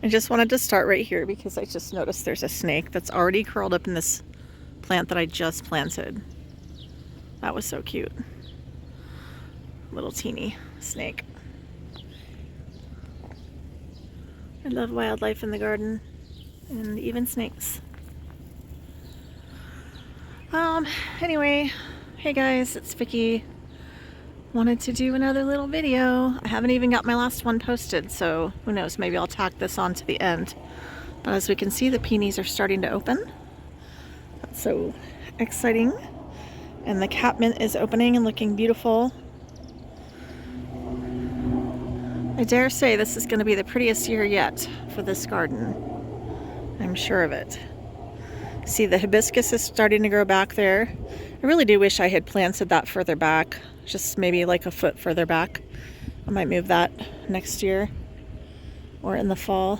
I just wanted to start right here because I just noticed there's a snake that's already curled up in this plant that I just planted. That was so cute. Little teeny snake. I love wildlife in the garden and even snakes. Anyway, hey guys, it's Vicky. Wanted to do another little video. I haven't even got my last one posted, so who knows, maybe I'll tack this on to the end. But as we can see, the peonies are starting to open. That's so exciting. And the catmint is opening and looking beautiful. I dare say this is going to be the prettiest year yet for this garden. I'm sure of it. See, the hibiscus is starting to grow back there. I really do wish I had planted that further back, just maybe like a foot further back. I might move that next year or in the fall.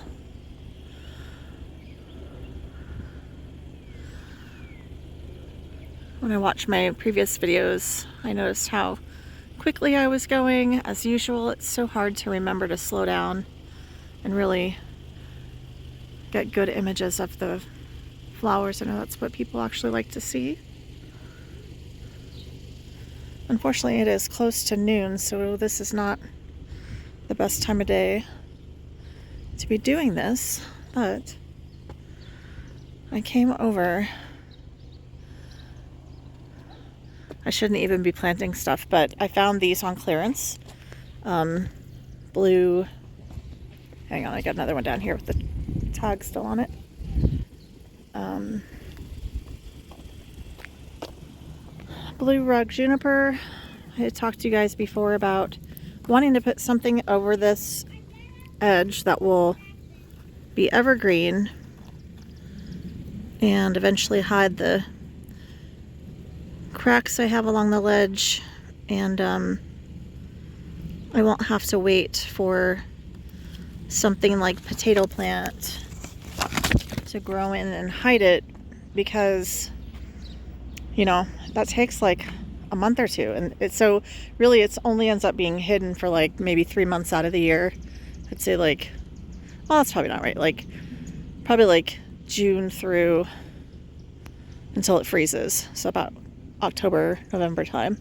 When I watched my previous videos, I noticed how quickly I was going. As usual, it's so hard to remember to slow down and really get good images of the flowers. I know that's what people actually like to see. Unfortunately, it is close to noon, so this is not the best time of day to be doing this, but I came over. I shouldn't even be planting stuff, but I found these on clearance. Blue, hang on, I got another one down here with the tag still on it. Blue rug juniper. I had talked to you guys before about wanting to put something over this edge that will be evergreen and eventually hide the cracks I have along the ledge, and I won't have to wait for something like potato plant to grow in and hide it, because you know that takes like a month or two, and so really it's only ends up being hidden for like maybe 3 months out of the year. I'd say like, well, that's probably not right, like probably like June through until it freezes, so about October, November time.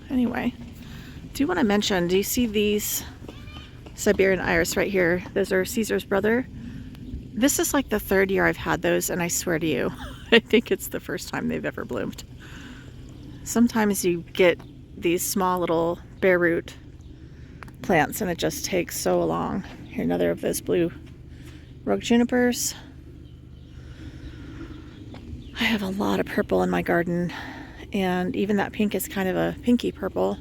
Anyway, do you want to mention, do you see these Siberian iris right here? Those are Caesar's brother. This is like the 3rd year I've had those, and I swear to you, I think it's the first time they've ever bloomed. Sometimes you get these small little bare root plants and it just takes so long. Here, another of those blue rug junipers. I have a lot of purple in my garden, and even that pink is kind of a pinky purple,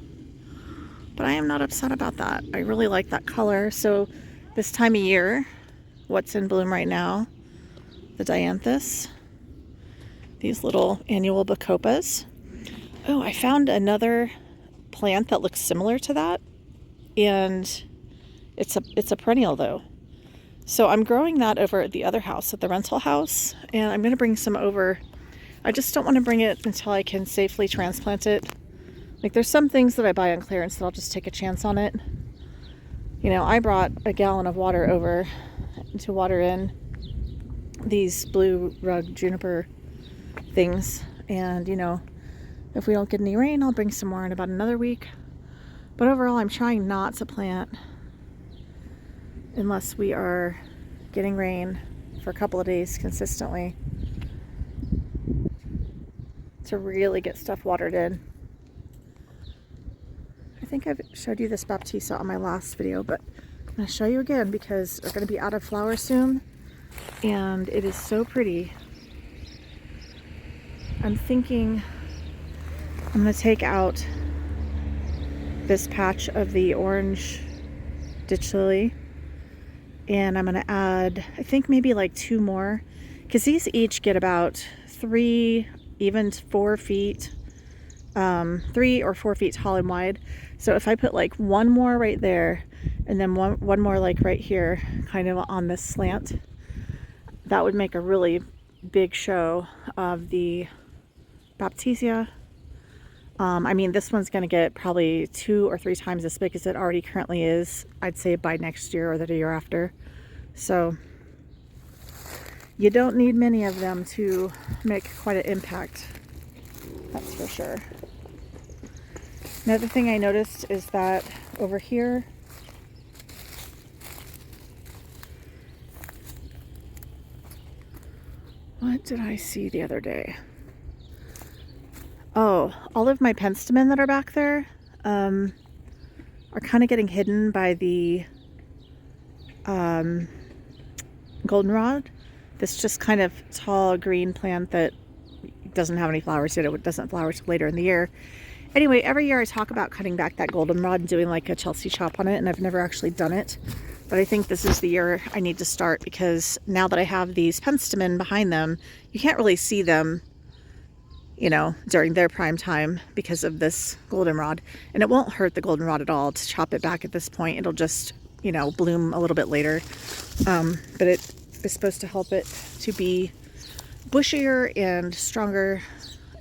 but I am not upset about that. I really like that color. So this time of year, what's in bloom right now? The dianthus, these little annual bacopas. Oh, I found another plant that looks similar to that, and it's a perennial though. So I'm growing that over at the other house, at the rental house, and I'm going to bring some over. I just don't want to bring it until I can safely transplant it. Like, there's some things that I buy on clearance that I'll just take a chance on it. You know, I brought a gallon of water over to water in these blue rug juniper things, and you know, if we don't get any rain, I'll bring some more in about another week. But overall, I'm trying not to plant unless we are getting rain for a couple of days consistently to really get stuff watered in. I think I've showed you this Baptisia on my last video, but I'm going to show you again because they're going to be out of flower soon, and it is so pretty. I'm thinking I'm going to take out this patch of the orange ditch lily, and I'm going to add, I think maybe like 2 more, because these each get about 3, even 4 feet, 3 or 4 feet tall and wide. So if I put like 1 more right there, and then one more like right here, kind of on this slant, that would make a really big show of the Baptisia I mean, this one's going to get probably 2 or 3 times as big as it already currently is, I'd say by next year or the year after. So you don't need many of them to make quite an impact, that's for sure. Another thing I noticed is that over here, what did I see the other day? Oh, all of my penstemon that are back there are kind of getting hidden by the goldenrod. This just kind of tall green plant that doesn't have any flowers yet. It doesn't flower till later in the year. Anyway, every year I talk about cutting back that goldenrod and doing like a Chelsea chop on it, and I've never actually done it. But I think this is the year I need to start, because now that I have these penstemon behind them, you can't really see them, you know, during their prime time because of this goldenrod. And it won't hurt the goldenrod at all to chop it back at this point. It'll just, you know, bloom a little bit later. But it is supposed to help it to be bushier and stronger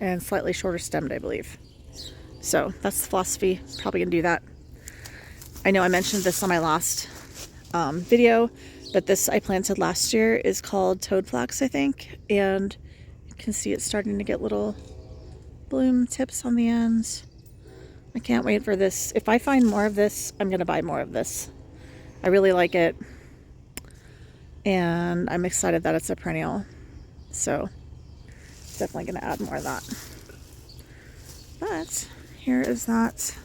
and slightly shorter stemmed, I believe. So that's the philosophy. Probably gonna do that. I know I mentioned this on my last video, but this I planted last year is called toadflax, I think, and you can see it's starting to get little bloom tips on the ends. I can't wait for this. If I find more of this, I'm gonna buy more of this. I really like it, and I'm excited that it's a perennial, so definitely gonna add more of that. But here is that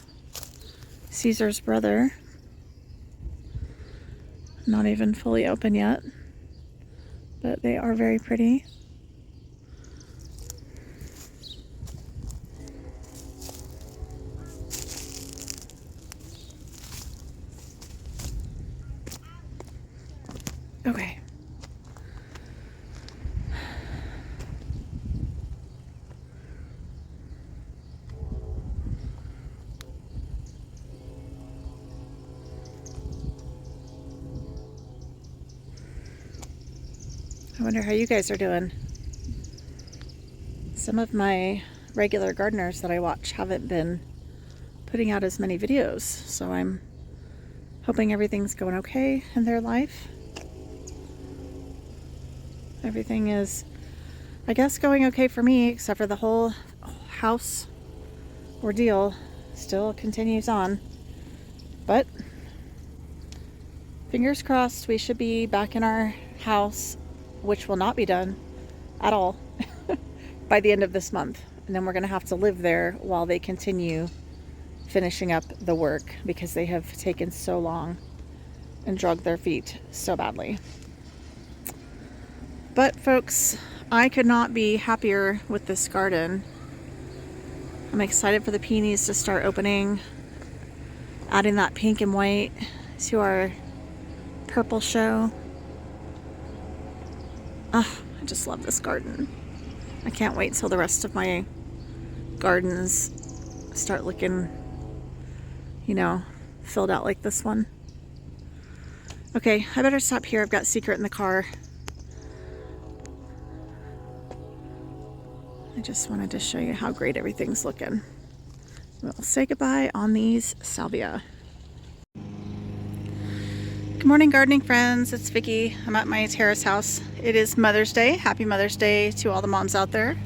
Caesar's brother. Not even fully open yet, but they are very pretty. Okay. I wonder how you guys are doing. Some of my regular gardeners that I watch haven't been putting out as many videos, so I'm hoping everything's going okay in their life. Everything is, I guess, going okay for me, except for the whole house ordeal still continues on. But fingers crossed, we should be back in our house, which will not be done at all by the end of this month. And then we're going to have to live there while they continue finishing up the work, because they have taken so long and dragged their feet so badly. But folks, I could not be happier with this garden. I'm excited for the peonies to start opening, adding that pink and white to our purple show. Oh, I just love this garden. I can't wait till the rest of my gardens start looking, you know, filled out like this one. Okay, I better stop here. I've got Secret in the car. I just wanted to show you how great everything's looking. We'll say goodbye on these salvia. Good morning, gardening friends. It's Vicki. I'm at my terrace house. It is Mother's Day. Happy Mother's Day to all the moms out there,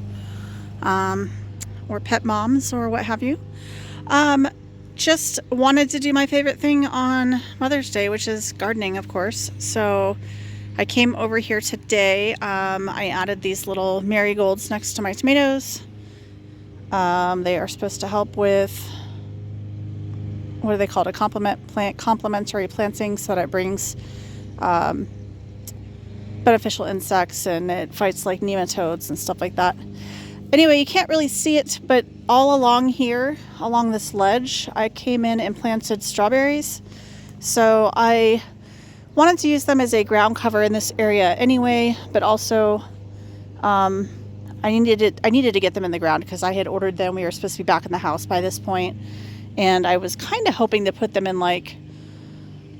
or pet moms, or what have you. Just wanted to do my favorite thing on Mother's Day, which is gardening, of course. So I came over here today. I added these little marigolds next to my tomatoes. They are supposed to help with, what do they call it, a complementary planting, so that it brings beneficial insects, and it fights like nematodes and stuff like that. Anyway, you can't really see it, but all along here, along this ledge, I came in and planted strawberries. So I wanted to use them as a ground cover in this area anyway, but also I needed to get them in the ground because I had ordered them. We were supposed to be back in the house by this point, and I was kind of hoping to put them in like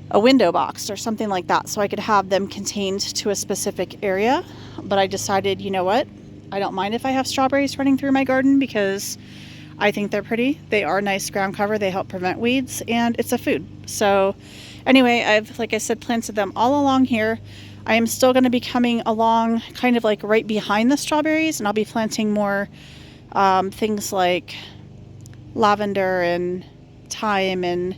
a window box or something like that, so I could have them contained to a specific area. But I decided, you know what? I don't mind if I have strawberries running through my garden, because I think they're pretty. They are nice ground cover. They help prevent weeds, and it's a food. So anyway, I've, like I said, planted them all along here. I am still going to be coming along kind of like right behind the strawberries, and I'll be planting more things like lavender and thyme, and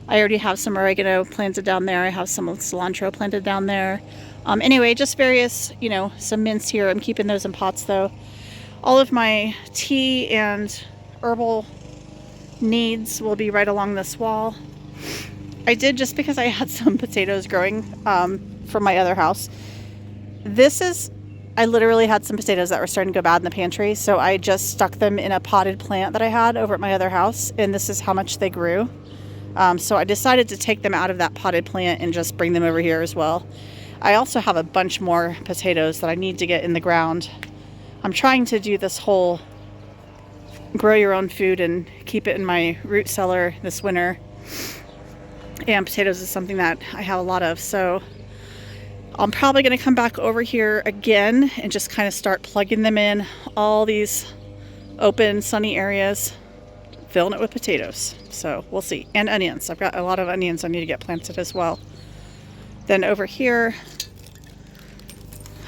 I already have some oregano planted down there. I have some cilantro planted down there. Anyway, just various, you know, some mints here. I'm keeping those in pots though. All of my tea and herbal needs will be right along this wall. I did, just because I had some potatoes growing from my other house. I literally had some potatoes that were starting to go bad in the pantry, so I just stuck them in a potted plant that I had over at my other house, and this is how much they grew. So I decided to take them out of that potted plant and just bring them over here as well. I also have a bunch more potatoes that I need to get in the ground. I'm trying to do this whole grow your own food and keep it in my root cellar this winter. And potatoes is something that I have a lot of, so I'm probably going to come back over here again and just kind of start plugging them in all these open sunny areas, filling it with potatoes. So we'll see. And onions. I've got a lot of onions I need to get planted as well. Then over here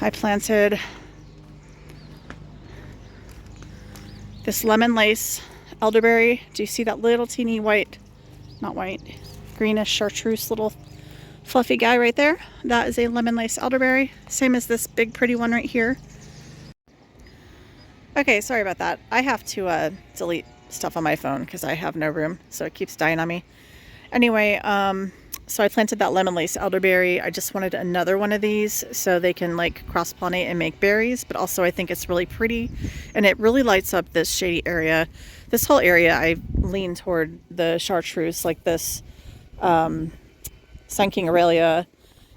I planted this lemon lace elderberry. Do you see that little teeny white, not white, greenish chartreuse little fluffy guy right there? That is a lemon lace elderberry. Same as this big pretty one right here. Okay, sorry about that. I have to delete stuff on my phone because I have no room, so it keeps dying on me. Anyway, so I planted that lemon lace elderberry. I just wanted another one of these so they can like cross-pollinate and make berries, but also I think it's really pretty and it really lights up this shady area. This whole area, I lean toward the chartreuse, like this Sun King Aurelia,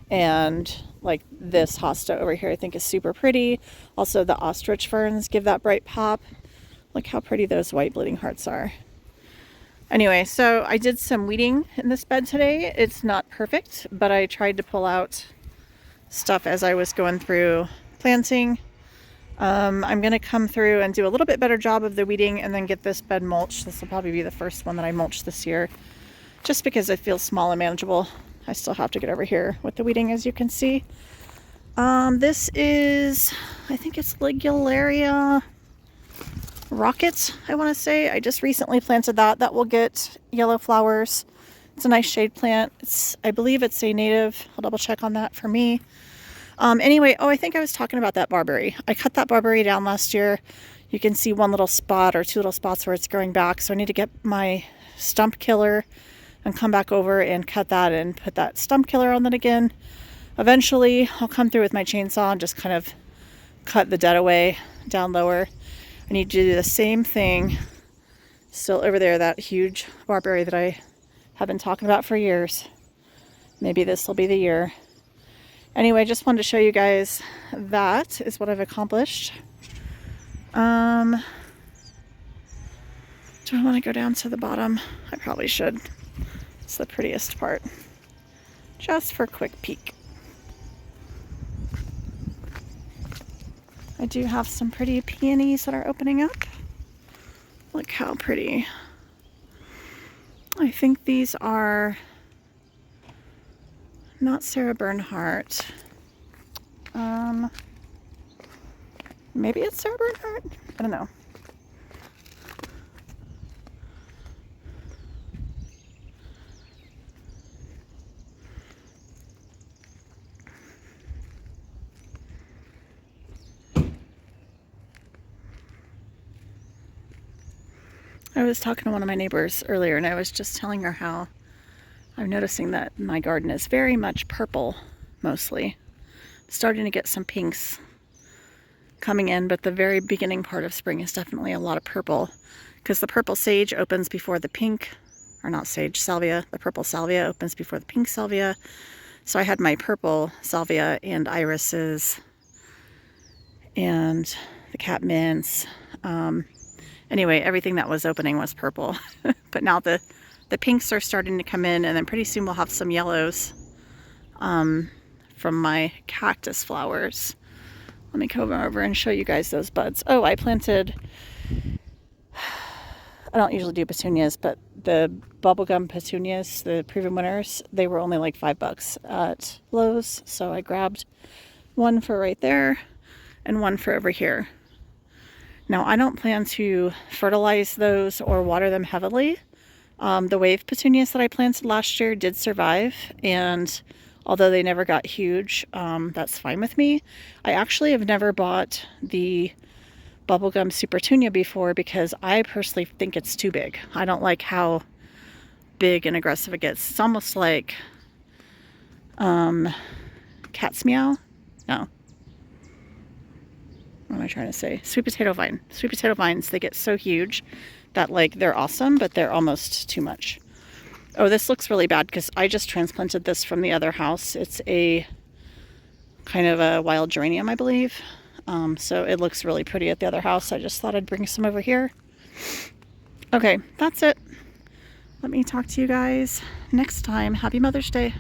and like this hosta over here I think is super pretty. Also the ostrich ferns give that bright pop. Look how pretty those white bleeding hearts are. Anyway, so I did some weeding in this bed today. It's not perfect, but I tried to pull out stuff as I was going through planting. I'm going to come through and do a little bit better job of the weeding and then get this bed mulched. This will probably be the first one that I mulch this year, just because it feels small and manageable. I still have to get over here with the weeding, as you can see. This is, I think it's Ligularia Rockets, I want to say. I just recently planted that. That will get yellow flowers. It's a nice shade plant. I believe it's a native. I'll double check on that for me. Anyway, I think I was talking about that barberry. I cut that barberry down last year. You can see one little spot or two little spots where it's growing back. So I need to get my stump killer and come back over and cut that and put that stump killer on it again. Eventually, I'll come through with my chainsaw and just kind of cut the dead away down lower. I need to do the same thing still over there, that huge barberry that I have been talking about for years. Maybe this will be the year. Anyway, just wanted to show you guys that is what I've accomplished. Do I want to go down to the bottom? I probably should. It's the prettiest part. Just for a quick peek. I do have some pretty peonies that are opening up. Look how pretty. I think these are not Sarah Bernhardt. Maybe it's Sarah Bernhardt? I don't know. I was talking to one of my neighbors earlier and I was just telling her how I'm noticing that my garden is very much purple, mostly. Starting to get some pinks coming in, but the very beginning part of spring is definitely a lot of purple because the purple sage opens before the pink, or not sage, salvia. The purple salvia opens before the pink salvia. So I had my purple salvia and irises and the cat mints. Anyway, everything that was opening was purple. But now the pinks are starting to come in, and then pretty soon we'll have some yellows from my cactus flowers. Let me come over and show you guys those buds. Oh, I planted I don't usually do petunias, but the bubblegum petunias, the Proven Winners, they were only like $5 at Lowe's. So I grabbed one for right there and one for over here. Now, I don't plan to fertilize those or water them heavily. The wave petunias that I planted last year did survive, and although they never got huge, that's fine with me. I actually have never bought the bubblegum Supertunia before because I personally think it's too big. I don't like how big and aggressive it gets. It's almost like cat's meow. No. What am I trying to say? Sweet potato vine. Sweet potato vines, they get so huge that like they're awesome, but they're almost too much. Oh, this looks really bad because I just transplanted this from the other house. It's a kind of a wild geranium, I believe. So it looks really pretty at the other house. I just thought I'd bring some over here. Okay, that's it. Let me talk to you guys next time. Happy Mother's Day.